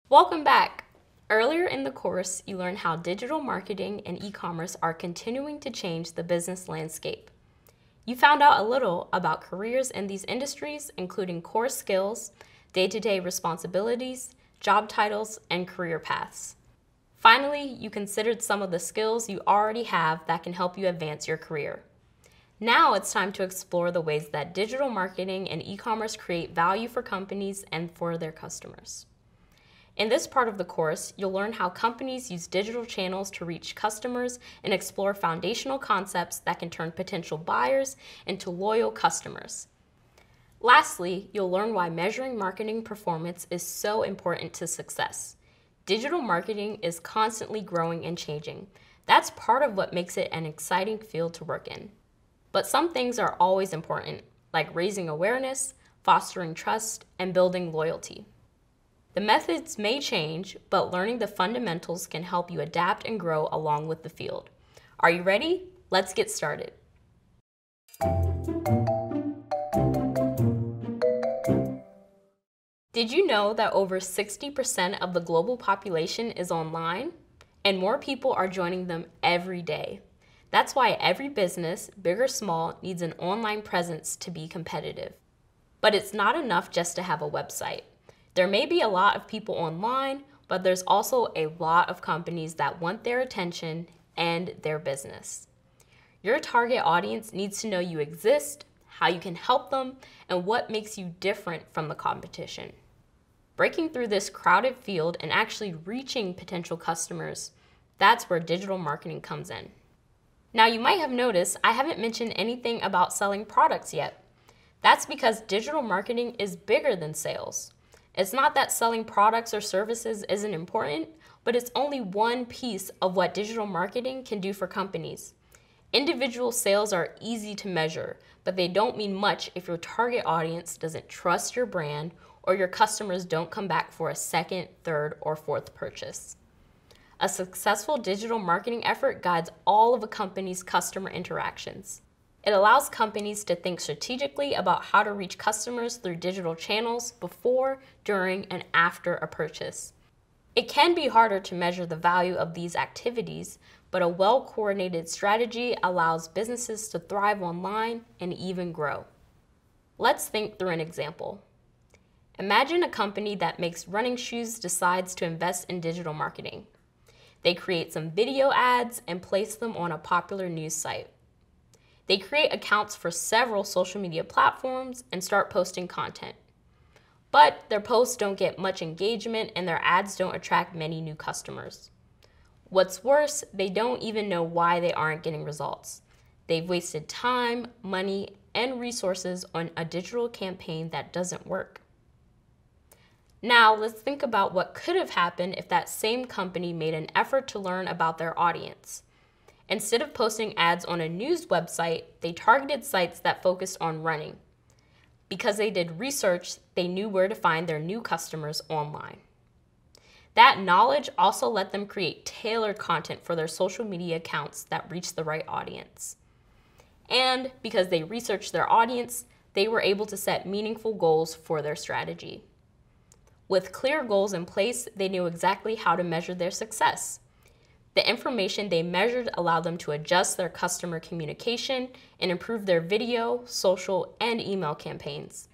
Welcome back. Earlier in the course, you learned how digital marketing and e-commerce are continuing to change the business landscape. You found out a little about careers in these industries, including core skills, day-to-day responsibilities, job titles, and career paths. Finally, you considered some of the skills you already have that can help you advance your career. Now it's time to explore the ways that digital marketing and e-commerce create value for companies and for their customers. In this part of the course, you'll learn how companies use digital channels to reach customers and explore foundational concepts that can turn potential buyers into loyal customers. Lastly, you'll learn why measuring marketing performance is so important to success. Digital marketing is constantly growing and changing. That's part of what makes it an exciting field to work in. But some things are always important, like raising awareness, fostering trust, and building loyalty. The methods may change, but learning the fundamentals can help you adapt and grow along with the field. Are you ready? Let's get started. Did you know that over 60% of the global population is online? And more people are joining them every day. That's why every business, big or small, needs an online presence to be competitive. But it's not enough just to have a website. There may be a lot of people online, but there's also a lot of companies that want their attention and their business. Your target audience needs to know you exist, how you can help them, and what makes you different from the competition. Breaking through this crowded field and actually reaching potential customers, that's where digital marketing comes in. Now, you might have noticed I haven't mentioned anything about selling products yet. That's because digital marketing is bigger than sales. It's not that selling products or services isn't important, but it's only one piece of what digital marketing can do for companies. Individual sales are easy to measure, but they don't mean much if your target audience doesn't trust your brand or your customers don't come back for a second, third, or fourth purchase. A successful digital marketing effort guides all of a company's customer interactions. It allows companies to think strategically about how to reach customers through digital channels before, during, and after a purchase. It can be harder to measure the value of these activities, but a well-coordinated strategy allows businesses to thrive online and even grow. Let's think through an example. Imagine a company that makes running shoes decides to invest in digital marketing. They create some video ads and place them on a popular news site. They create accounts for several social media platforms and start posting content. But their posts don't get much engagement and their ads don't attract many new customers. What's worse, they don't even know why they aren't getting results. They've wasted time, money, and resources on a digital campaign that doesn't work. Now, let's think about what could have happened if that same company made an effort to learn about their audience. Instead of posting ads on a news website, they targeted sites that focused on running. Because they did research, they knew where to find their new customers online. That knowledge also let them create tailored content for their social media accounts that reached the right audience. And because they researched their audience, they were able to set meaningful goals for their strategy. With clear goals in place, they knew exactly how to measure their success. The information they measured allowed them to adjust their customer communication and improve their video, social, and email campaigns.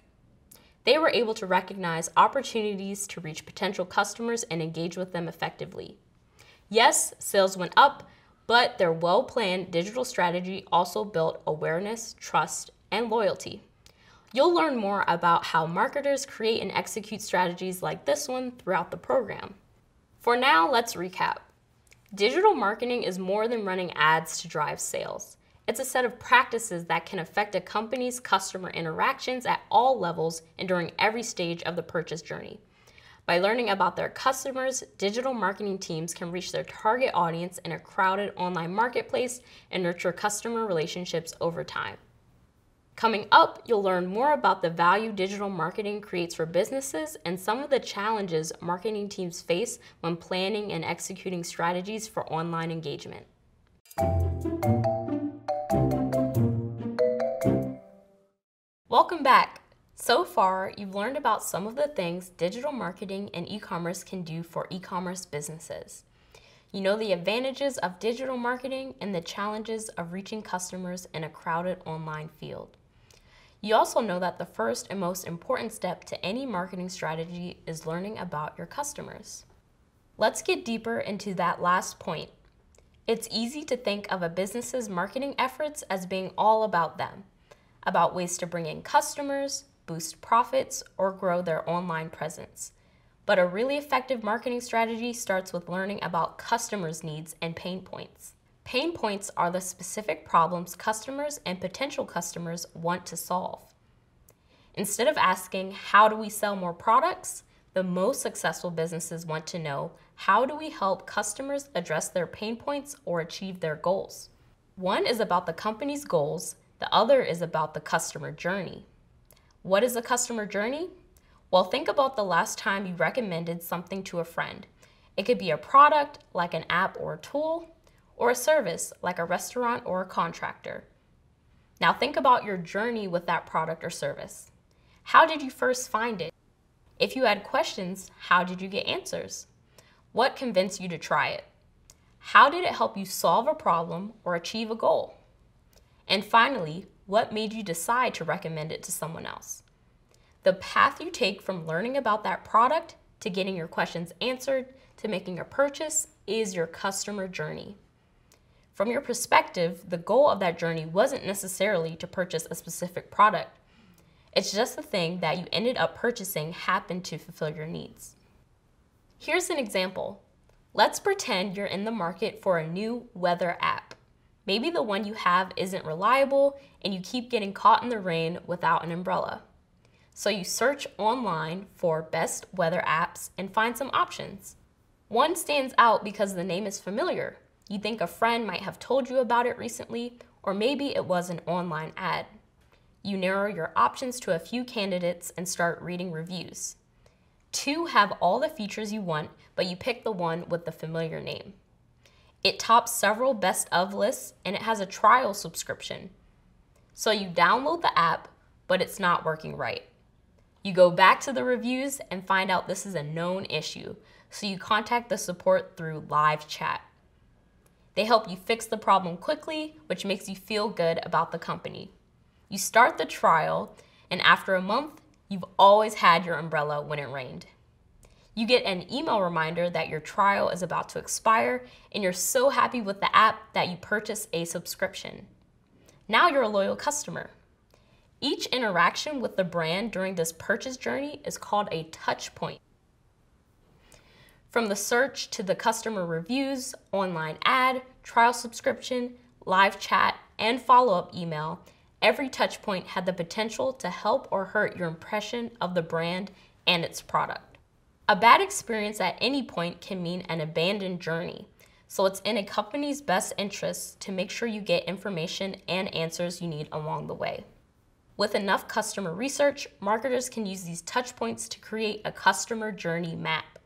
They were able to recognize opportunities to reach potential customers and engage with them effectively. Yes, sales went up, but their well-planned digital strategy also built awareness, trust, and loyalty. You'll learn more about how marketers create and execute strategies like this one throughout the program. For now, let's recap. Digital marketing is more than running ads to drive sales. It's a set of practices that can affect a company's customer interactions at all levels and during every stage of the purchase journey. By learning about their customers, digital marketing teams can reach their target audience in a crowded online marketplace and nurture customer relationships over time. Coming up, you'll learn more about the value digital marketing creates for businesses and some of the challenges marketing teams face when planning and executing strategies for online engagement. Welcome back. So far, you've learned about some of the things digital marketing and e-commerce can do for e-commerce businesses. You know the advantages of digital marketing and the challenges of reaching customers in a crowded online field. You also know that the first and most important step to any marketing strategy is learning about your customers. Let's get deeper into that last point. It's easy to think of a business's marketing efforts as being all about them, about ways to bring in customers, boost profits, or grow their online presence. But a really effective marketing strategy starts with learning about customers' needs and pain points. Pain points are the specific problems customers and potential customers want to solve. Instead of asking, how do we sell more products? The most successful businesses want to know, how do we help customers address their pain points or achieve their goals? One is about the company's goals, the other is about the customer journey. What is a customer journey? Well, think about the last time you recommended something to a friend. It could be a product, like an app or a tool, or a service, like a restaurant or a contractor. Now think about your journey with that product or service. How did you first find it? If you had questions, how did you get answers? What convinced you to try it? How did it help you solve a problem or achieve a goal? And finally, what made you decide to recommend it to someone else? The path you take from learning about that product to getting your questions answered to making a purchase is your customer journey. From your perspective, the goal of that journey wasn't necessarily to purchase a specific product. It's just the thing that you ended up purchasing happened to fulfill your needs. Here's an example. Let's pretend you're in the market for a new weather app. Maybe the one you have isn't reliable and you keep getting caught in the rain without an umbrella. So you search online for best weather apps and find some options. One stands out because the name is familiar. You think a friend might have told you about it recently, or maybe it was an online ad. You narrow your options to a few candidates and start reading reviews. 2 have all the features you want, but you pick the one with the familiar name. It tops several best of lists and it has a trial subscription. So you download the app, but it's not working right. You go back to the reviews and find out this is a known issue, so you contact the support through live chat. They help you fix the problem quickly, which makes you feel good about the company. You start the trial, and after a month, you've always had your umbrella when it rained. You get an email reminder that your trial is about to expire, and you're so happy with the app that you purchase a subscription. Now you're a loyal customer. Each interaction with the brand during this purchase journey is called a touch point. From the search to the customer reviews, online ad, trial subscription, live chat, and follow-up email, every touch point had the potential to help or hurt your impression of the brand and its product. A bad experience at any point can mean an abandoned journey, so it's in a company's best interest to make sure you get information and answers you need along the way. With enough customer research, marketers can use these touch points to create a customer journey map.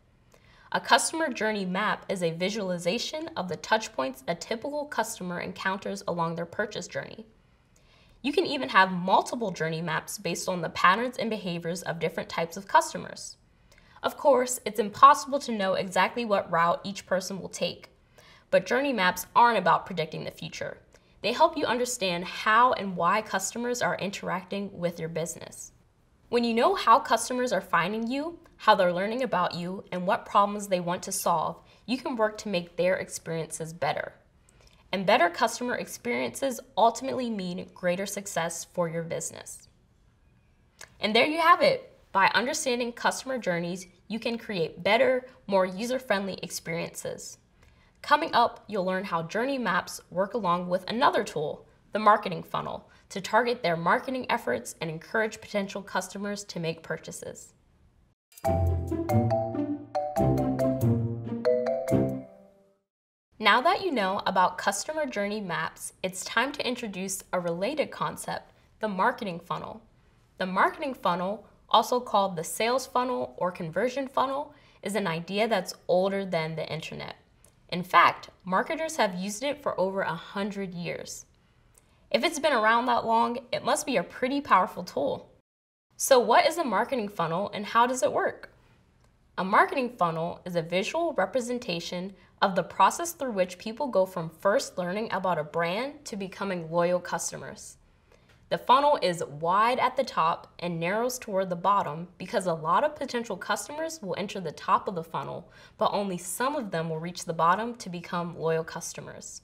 A customer journey map is a visualization of the touch points a typical customer encounters along their purchase journey. You can even have multiple journey maps based on the patterns and behaviors of different types of customers. Of course, it's impossible to know exactly what route each person will take, but journey maps aren't about predicting the future. They help you understand how and why customers are interacting with your business. When you know how customers are finding you, how they're learning about you, and what problems they want to solve, you can work to make their experiences better. And better customer experiences ultimately mean greater success for your business. And there you have it. By understanding customer journeys, you can create better, more user-friendly experiences. Coming up, you'll learn how journey maps work along with another tool, the marketing funnel, to target their marketing efforts and encourage potential customers to make purchases. Now that you know about customer journey maps, it's time to introduce a related concept, the marketing funnel. The marketing funnel, also called the sales funnel or conversion funnel, is an idea that's older than the internet. In fact, marketers have used it for over 100 years. If it's been around that long, it must be a pretty powerful tool. So what is a marketing funnel and how does it work? A marketing funnel is a visual representation of the process through which people go from first learning about a brand to becoming loyal customers. The funnel is wide at the top and narrows toward the bottom because a lot of potential customers will enter the top of the funnel, but only some of them will reach the bottom to become loyal customers.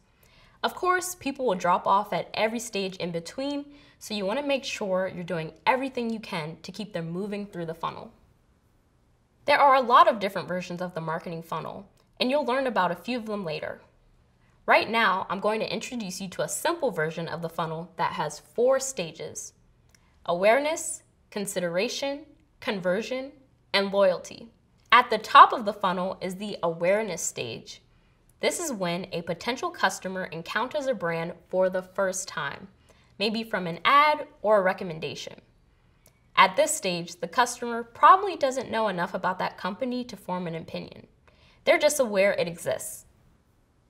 Of course, people will drop off at every stage in between, so you want to make sure you're doing everything you can to keep them moving through the funnel. There are a lot of different versions of the marketing funnel, and you'll learn about a few of them later. Right now, I'm going to introduce you to a simple version of the funnel that has 4 stages: awareness, consideration, conversion, and loyalty. At the top of the funnel is the awareness stage. This is when a potential customer encounters a brand for the first time, maybe from an ad or a recommendation. At this stage, the customer probably doesn't know enough about that company to form an opinion. They're just aware it exists.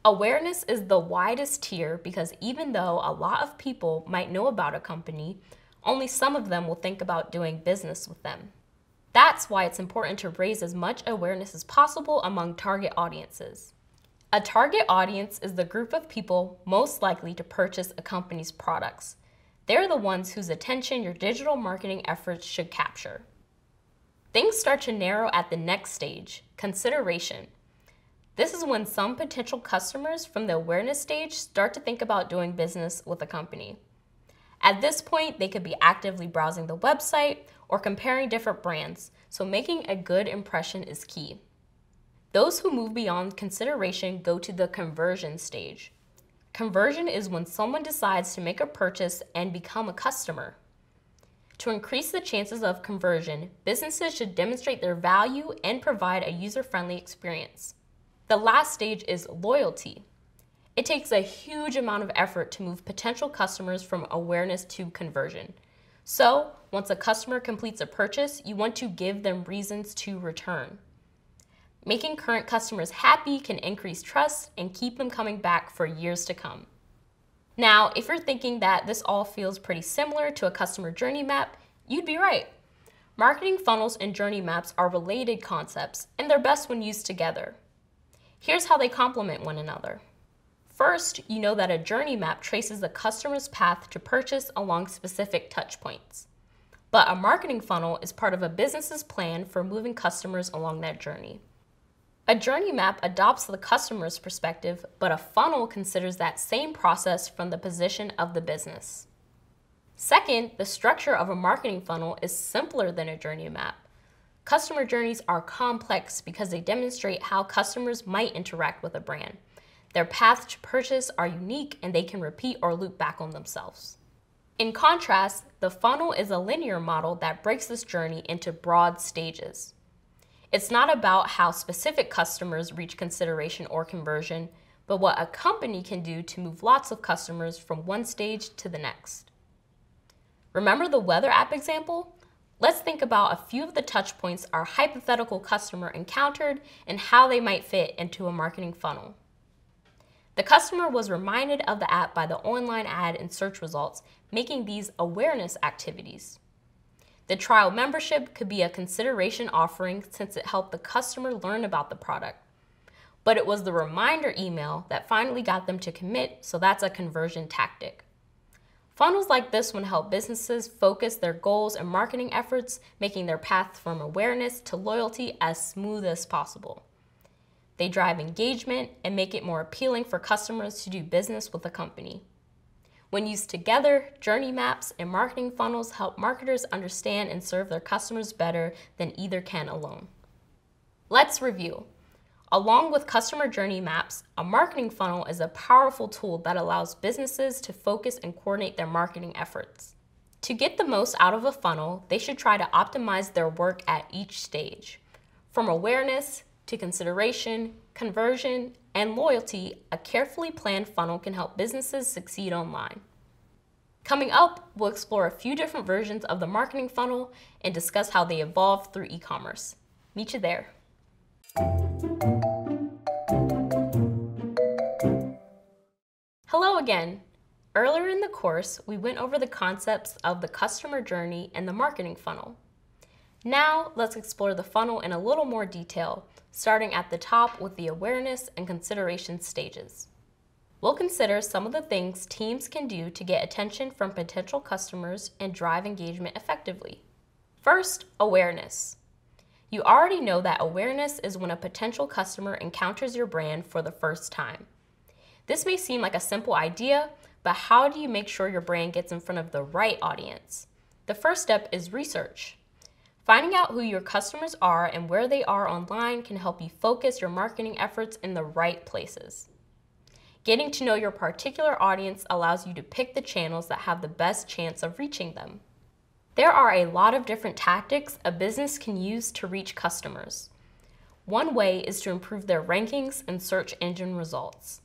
Awareness is the widest tier because even though a lot of people might know about a company, only some of them will think about doing business with them. That's why it's important to raise as much awareness as possible among target audiences. A target audience is the group of people most likely to purchase a company's products. They're the ones whose attention your digital marketing efforts should capture. Things start to narrow at the next stage, consideration. This is when some potential customers from the awareness stage start to think about doing business with a company. At this point, they could be actively browsing the website or comparing different brands, so making a good impression is key. Those who move beyond consideration go to the conversion stage. Conversion is when someone decides to make a purchase and become a customer. To increase the chances of conversion, businesses should demonstrate their value and provide a user-friendly experience. The last stage is loyalty. It takes a huge amount of effort to move potential customers from awareness to conversion. So, once a customer completes a purchase, you want to give them reasons to return. Making current customers happy can increase trust and keep them coming back for years to come. Now, if you're thinking that this all feels pretty similar to a customer journey map, you'd be right. Marketing funnels and journey maps are related concepts, and they're best when used together. Here's how they complement one another. First, you know that a journey map traces the customer's path to purchase along specific touch points. But a marketing funnel is part of a business's plan for moving customers along that journey. A journey map adopts the customer's perspective, but a funnel considers that same process from the position of the business. Second, the structure of a marketing funnel is simpler than a journey map. Customer journeys are complex because they demonstrate how customers might interact with a brand. Their paths to purchase are unique and they can repeat or loop back on themselves. In contrast, the funnel is a linear model that breaks this journey into broad stages. It's not about how specific customers reach consideration or conversion, but what a company can do to move lots of customers from one stage to the next. Remember the weather app example? Let's think about a few of the touch points our hypothetical customer encountered and how they might fit into a marketing funnel. The customer was reminded of the app by the online ad and search results, making these awareness activities. The trial membership could be a consideration offering since it helped the customer learn about the product. But it was the reminder email that finally got them to commit, so that's a conversion tactic. Funnels like this one help businesses focus their goals and marketing efforts, making their path from awareness to loyalty as smooth as possible. They drive engagement and make it more appealing for customers to do business with a company. When used together, journey maps and marketing funnels help marketers understand and serve their customers better than either can alone. Let's review. Along with customer journey maps, a marketing funnel is a powerful tool that allows businesses to focus and coordinate their marketing efforts. To get the most out of a funnel, they should try to optimize their work at each stage. From awareness to consideration, conversion, and loyalty, a carefully planned funnel can help businesses succeed online. Coming up, we'll explore a few different versions of the marketing funnel and discuss how they evolved through e-commerce. Meet you there. Hello again. Earlier in the course, we went over the concepts of the customer journey and the marketing funnel. Now, let's explore the funnel in a little more detail, starting at the top with the awareness and consideration stages. We'll consider some of the things teams can do to get attention from potential customers and drive engagement effectively. First, awareness. You already know that awareness is when a potential customer encounters your brand for the first time. This may seem like a simple idea, but how do you make sure your brand gets in front of the right audience? The first step is research. Finding out who your customers are and where they are online can help you focus your marketing efforts in the right places. Getting to know your particular audience allows you to pick the channels that have the best chance of reaching them. There are a lot of different tactics a business can use to reach customers. One way is to improve their rankings and search engine results.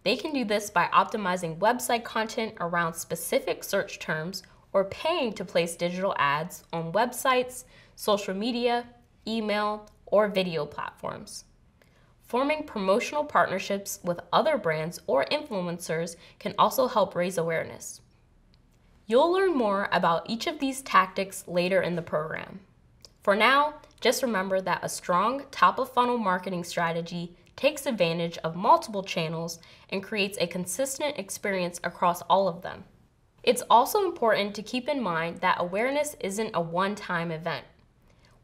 They can do this by optimizing website content around specific search terms or paying to place digital ads on websites, social media, email, or video platforms. Forming promotional partnerships with other brands or influencers can also help raise awareness. You'll learn more about each of these tactics later in the program. For now, just remember that a strong top-of-funnel marketing strategy takes advantage of multiple channels and creates a consistent experience across all of them. It's also important to keep in mind that awareness isn't a one-time event.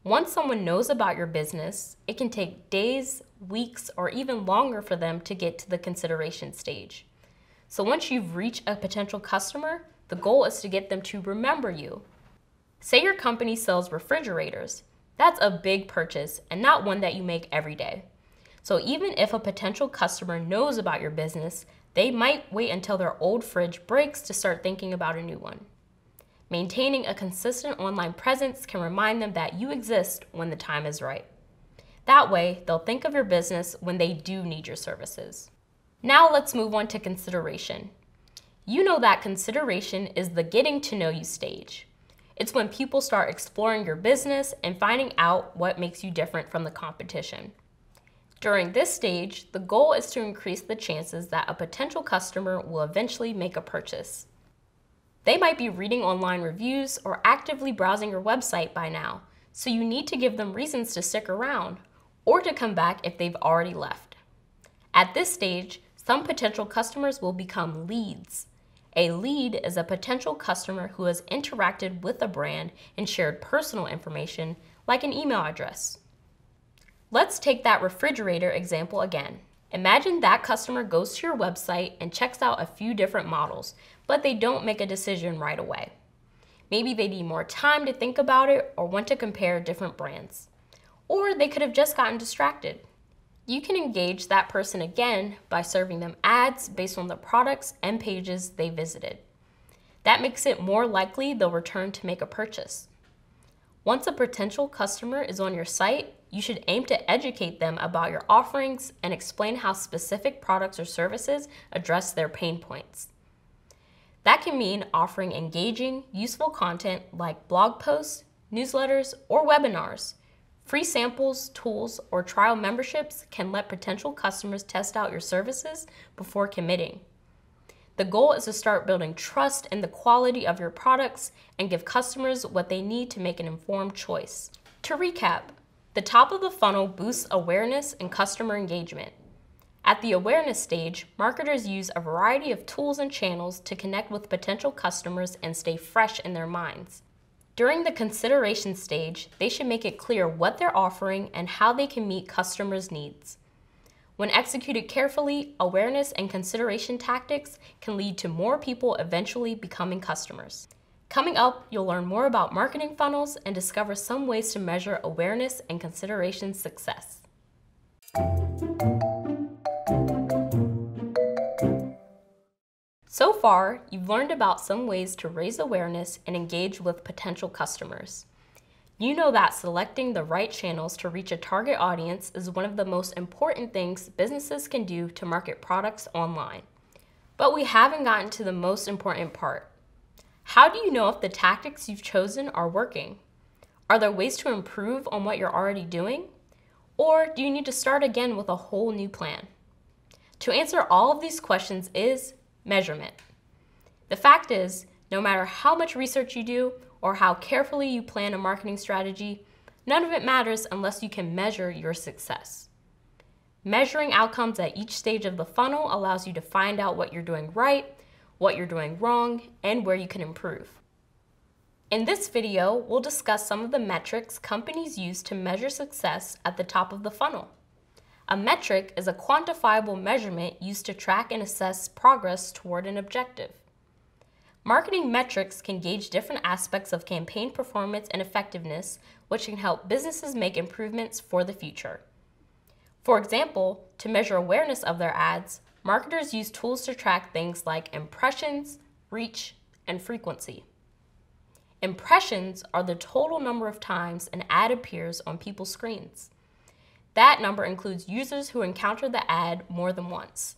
Once someone knows about your business, it can take days, weeks, or even longer for them to get to the consideration stage. So once you've reached a potential customer, the goal is to get them to remember you. Say your company sells refrigerators. That's a big purchase and not one that you make every day. So even if a potential customer knows about your business, they might wait until their old fridge breaks to start thinking about a new one. Maintaining a consistent online presence can remind them that you exist when the time is right. That way, they'll think of your business when they do need your services. Now let's move on to consideration. You know that consideration is the getting to know you stage. It's when people start exploring your business and finding out what makes you different from the competition. During this stage, the goal is to increase the chances that a potential customer will eventually make a purchase. They might be reading online reviews or actively browsing your website by now, so you need to give them reasons to stick around or to come back if they've already left. At this stage, some potential customers will become leads. A lead is a potential customer who has interacted with a brand and shared personal information like an email address. Let's take that refrigerator example again. Imagine that customer goes to your website and checks out a few different models, but they don't make a decision right away. Maybe they need more time to think about it or want to compare different brands. Or they could have just gotten distracted. You can engage that person again by serving them ads based on the products and pages they visited. That makes it more likely they'll return to make a purchase. Once a potential customer is on your site, you should aim to educate them about your offerings and explain how specific products or services address their pain points. That can mean offering engaging, useful content like blog posts, newsletters, or webinars. Free samples, tools, or trial memberships can let potential customers test out your services before committing. The goal is to start building trust in the quality of your products and give customers what they need to make an informed choice. To recap, the top of the funnel boosts awareness and customer engagement. At the awareness stage, marketers use a variety of tools and channels to connect with potential customers and stay fresh in their minds. During the consideration stage, they should make it clear what they're offering and how they can meet customers' needs. When executed carefully, awareness and consideration tactics can lead to more people eventually becoming customers. Coming up, you'll learn more about marketing funnels and discover some ways to measure awareness and consideration success. So far, you've learned about some ways to raise awareness and engage with potential customers. You know that selecting the right channels to reach a target audience is one of the most important things businesses can do to market products online. But we haven't gotten to the most important part. How do you know if the tactics you've chosen are working? Are there ways to improve on what you're already doing? Or do you need to start again with a whole new plan? To answer all of these questions is measurement. The fact is, no matter how much research you do or how carefully you plan a marketing strategy, none of it matters unless you can measure your success. Measuring outcomes at each stage of the funnel allows you to find out what you're doing right, what you're doing wrong, and where you can improve. In this video, we'll discuss some of the metrics companies use to measure success at the top of the funnel. A metric is a quantifiable measurement used to track and assess progress toward an objective. Marketing metrics can gauge different aspects of campaign performance and effectiveness, which can help businesses make improvements for the future. For example, to measure awareness of their ads, marketers use tools to track things like impressions, reach, and frequency. Impressions are the total number of times an ad appears on people's screens. That number includes users who encounter the ad more than once.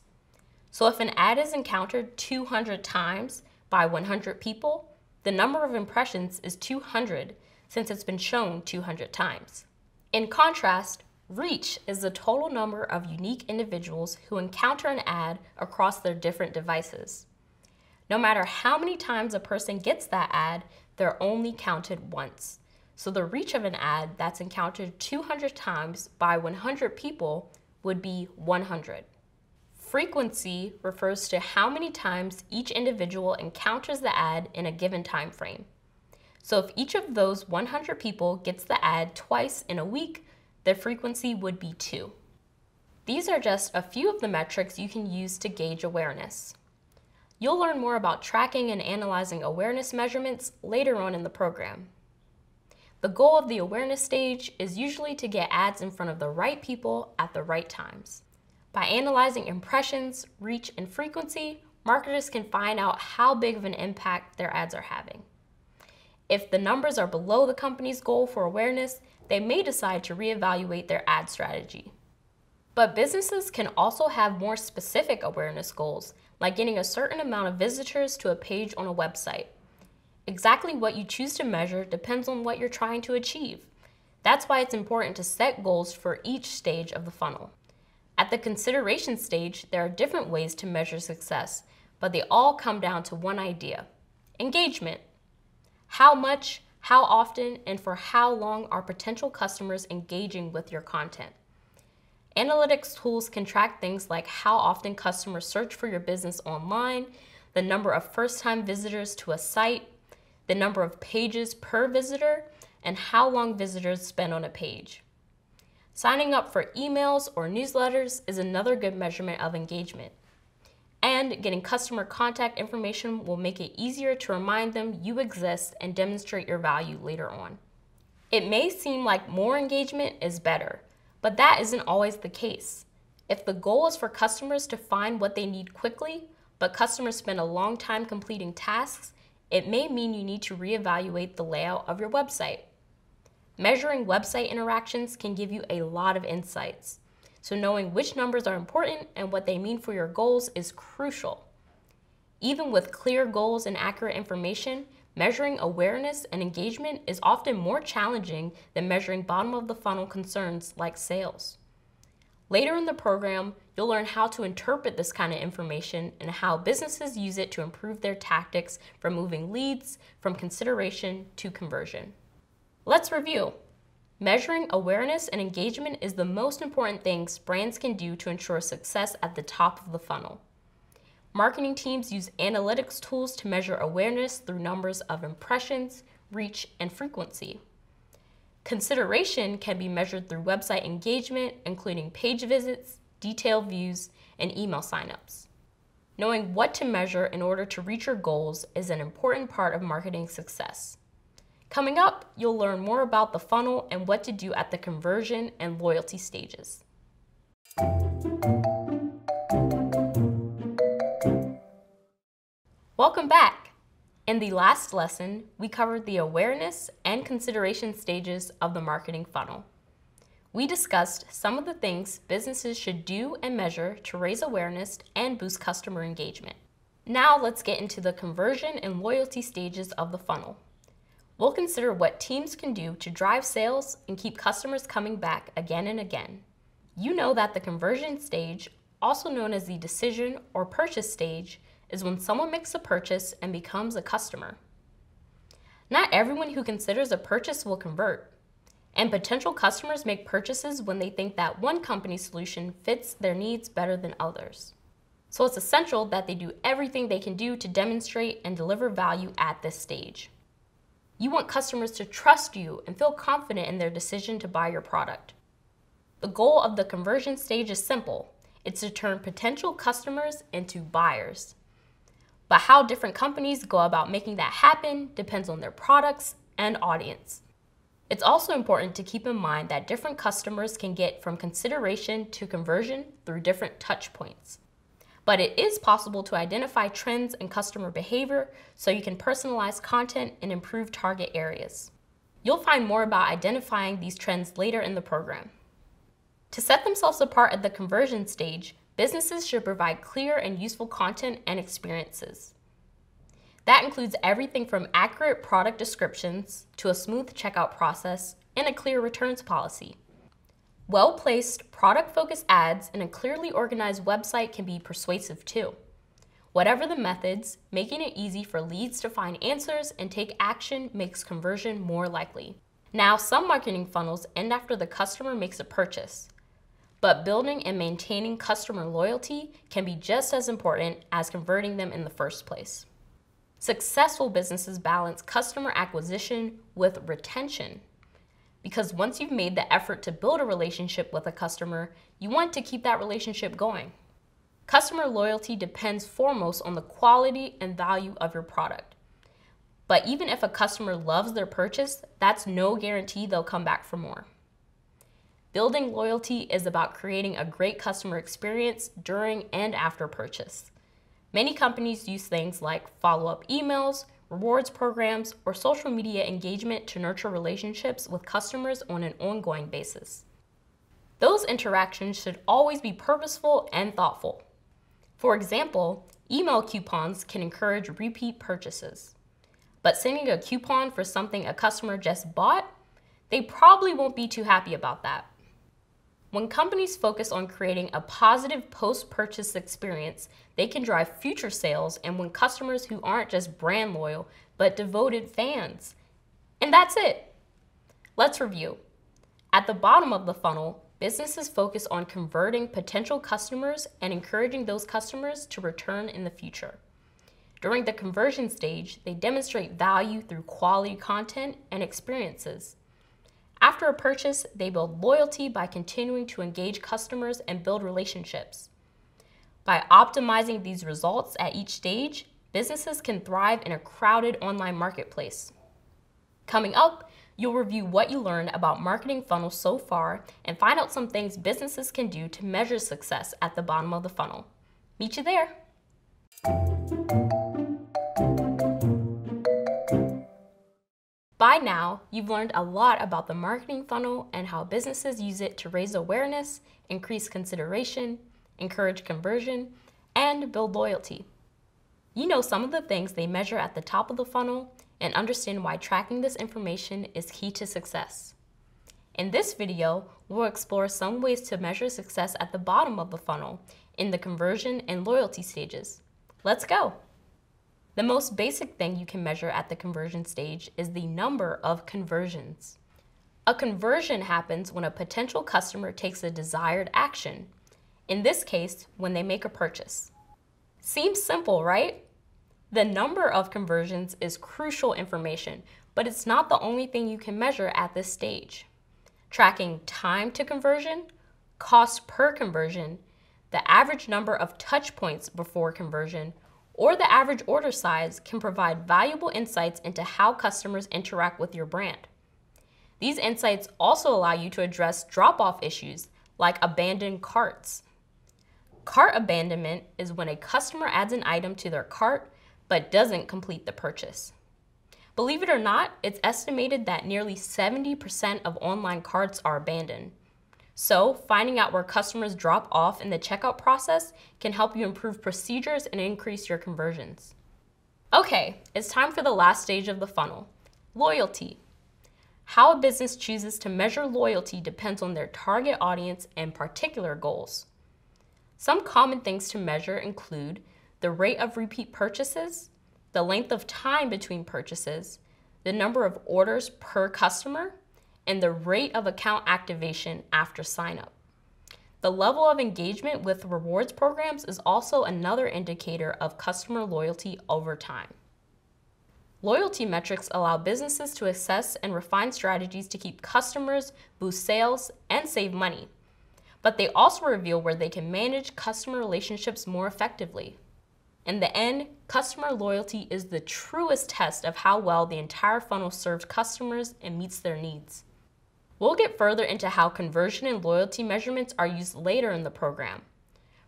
So if an ad is encountered 200 times by 100 people, the number of impressions is 200 since it's been shown 200 times. In contrast, reach is the total number of unique individuals who encounter an ad across their different devices. No matter how many times a person gets that ad, they're only counted once. So the reach of an ad that's encountered 200 times by 100 people would be 100. Frequency refers to how many times each individual encounters the ad in a given time frame. So if each of those 100 people gets the ad twice in a week, their frequency would be 2. These are just a few of the metrics you can use to gauge awareness. You'll learn more about tracking and analyzing awareness measurements later on in the program. The goal of the awareness stage is usually to get ads in front of the right people at the right times. By analyzing impressions, reach, and frequency, marketers can find out how big of an impact their ads are having. If the numbers are below the company's goal for awareness, they may decide to reevaluate their ad strategy. But businesses can also have more specific awareness goals, like getting a certain amount of visitors to a page on a website. Exactly what you choose to measure depends on what you're trying to achieve. That's why it's important to set goals for each stage of the funnel. At the consideration stage, there are different ways to measure success, but they all come down to one idea: engagement. How much, how often, and for how long are potential customers engaging with your content? Analytics tools can track things like how often customers search for your business online, the number of first-time visitors to a site, the number of pages per visitor, and how long visitors spend on a page. Signing up for emails or newsletters is another good measurement of engagement. And getting customer contact information will make it easier to remind them you exist and demonstrate your value later on. It may seem like more engagement is better, but that isn't always the case. If the goal is for customers to find what they need quickly, but customers spend a long time completing tasks, it may mean you need to reevaluate the layout of your website. Measuring website interactions can give you a lot of insights, so knowing which numbers are important and what they mean for your goals is crucial. Even with clear goals and accurate information, measuring awareness and engagement is often more challenging than measuring bottom of the funnel concerns like sales. Later in the program, you'll learn how to interpret this kind of information and how businesses use it to improve their tactics for moving leads from consideration to conversion. Let's review. Measuring awareness and engagement is the most important things brands can do to ensure success at the top of the funnel. Marketing teams use analytics tools to measure awareness through numbers of impressions, reach, and frequency. Consideration can be measured through website engagement, including page visits, detailed views, and email signups. Knowing what to measure in order to reach your goals is an important part of marketing success. Coming up, you'll learn more about the funnel and what to do at the conversion and loyalty stages. Welcome back. In the last lesson, we covered the awareness and consideration stages of the marketing funnel. We discussed some of the things businesses should do and measure to raise awareness and boost customer engagement. Now let's get into the conversion and loyalty stages of the funnel. We'll consider what teams can do to drive sales and keep customers coming back again and again. You know that the conversion stage, also known as the decision or purchase stage, is when someone makes a purchase and becomes a customer. Not everyone who considers a purchase will convert, and potential customers make purchases when they think that one company's solution fits their needs better than others. So it's essential that they do everything they can do to demonstrate and deliver value at this stage. You want customers to trust you and feel confident in their decision to buy your product. The goal of the conversion stage is simple. It's to turn potential customers into buyers. But how different companies go about making that happen depends on their products and audience. It's also important to keep in mind that different customers can get from consideration to conversion through different touch points. But it is possible to identify trends in customer behavior so you can personalize content and improve target areas. You'll find more about identifying these trends later in the program. To set themselves apart at the conversion stage, businesses should provide clear and useful content and experiences. That includes everything from accurate product descriptions to a smooth checkout process and a clear returns policy. Well-placed, product-focused ads and a clearly organized website can be persuasive too. Whatever the methods, making it easy for leads to find answers and take action makes conversion more likely. Now, some marketing funnels end after the customer makes a purchase, but building and maintaining customer loyalty can be just as important as converting them in the first place. Successful businesses balance customer acquisition with retention. Because once you've made the effort to build a relationship with a customer, you want to keep that relationship going. Customer loyalty depends foremost on the quality and value of your product. But even if a customer loves their purchase, that's no guarantee they'll come back for more. Building loyalty is about creating a great customer experience during and after purchase. Many companies use things like follow-up emails, rewards programs, or social media engagement to nurture relationships with customers on an ongoing basis. Those interactions should always be purposeful and thoughtful. For example, email coupons can encourage repeat purchases. But sending a coupon for something a customer just bought, they probably won't be too happy about that. When companies focus on creating a positive post-purchase experience, they can drive future sales and win customers who aren't just brand loyal, but devoted fans. And that's it. Let's review. At the bottom of the funnel, businesses focus on converting potential customers and encouraging those customers to return in the future. During the conversion stage, they demonstrate value through quality content and experiences. After a purchase, they build loyalty by continuing to engage customers and build relationships. By optimizing these results at each stage, businesses can thrive in a crowded online marketplace. Coming up, you'll review what you learned about marketing funnels so far and find out some things businesses can do to measure success at the bottom of the funnel. Meet you there. By now, you've learned a lot about the marketing funnel and how businesses use it to raise awareness, increase consideration, encourage conversion, and build loyalty. You know some of the things they measure at the top of the funnel and understand why tracking this information is key to success. In this video, we'll explore some ways to measure success at the bottom of the funnel in the conversion and loyalty stages. Let's go! The most basic thing you can measure at the conversion stage is the number of conversions. A conversion happens when a potential customer takes a desired action, in this case, when they make a purchase. Seems simple, right? The number of conversions is crucial information, but it's not the only thing you can measure at this stage. Tracking time to conversion, cost per conversion, the average number of touch points before conversion, or the average order size can provide valuable insights into how customers interact with your brand. These insights also allow you to address drop-off issues like abandoned carts. Cart abandonment is when a customer adds an item to their cart but doesn't complete the purchase. Believe it or not, it's estimated that nearly 70% of online carts are abandoned. So, finding out where customers drop off in the checkout process can help you improve procedures and increase your conversions. Okay, it's time for the last stage of the funnel, loyalty. How a business chooses to measure loyalty depends on their target audience and particular goals. Some common things to measure include the rate of repeat purchases, the length of time between purchases, the number of orders per customer, and the rate of account activation after sign-up. The level of engagement with rewards programs is also another indicator of customer loyalty over time. Loyalty metrics allow businesses to assess and refine strategies to keep customers, boost sales, and save money. But they also reveal where they can manage customer relationships more effectively. In the end, customer loyalty is the truest test of how well the entire funnel serves customers and meets their needs. We'll get further into how conversion and loyalty measurements are used later in the program.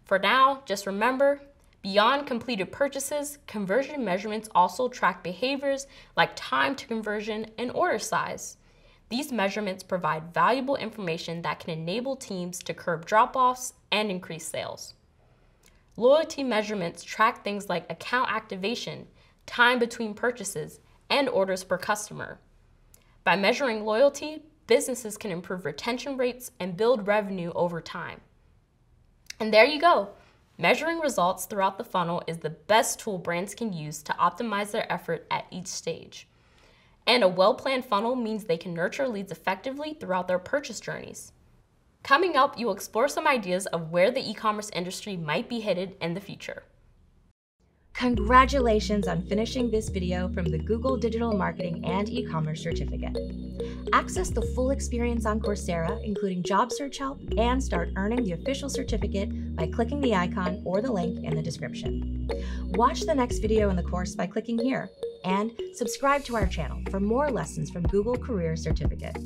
For now, just remember, beyond completed purchases, conversion measurements also track behaviors like time to conversion and order size. These measurements provide valuable information that can enable teams to curb drop-offs and increase sales. Loyalty measurements track things like account activation, time between purchases, and orders per customer. By measuring loyalty, businesses can improve retention rates and build revenue over time. And there you go. Measuring results throughout the funnel is the best tool brands can use to optimize their effort at each stage. And a well-planned funnel means they can nurture leads effectively throughout their purchase journeys. Coming up, you'll explore some ideas of where the e-commerce industry might be headed in the future. Congratulations on finishing this video from the Google Digital Marketing and E-commerce Certificate. Access the full experience on Coursera, including job search help, and start earning the official certificate by clicking the icon or the link in the description. Watch the next video in the course by clicking here, and subscribe to our channel for more lessons from Google Career Certificate.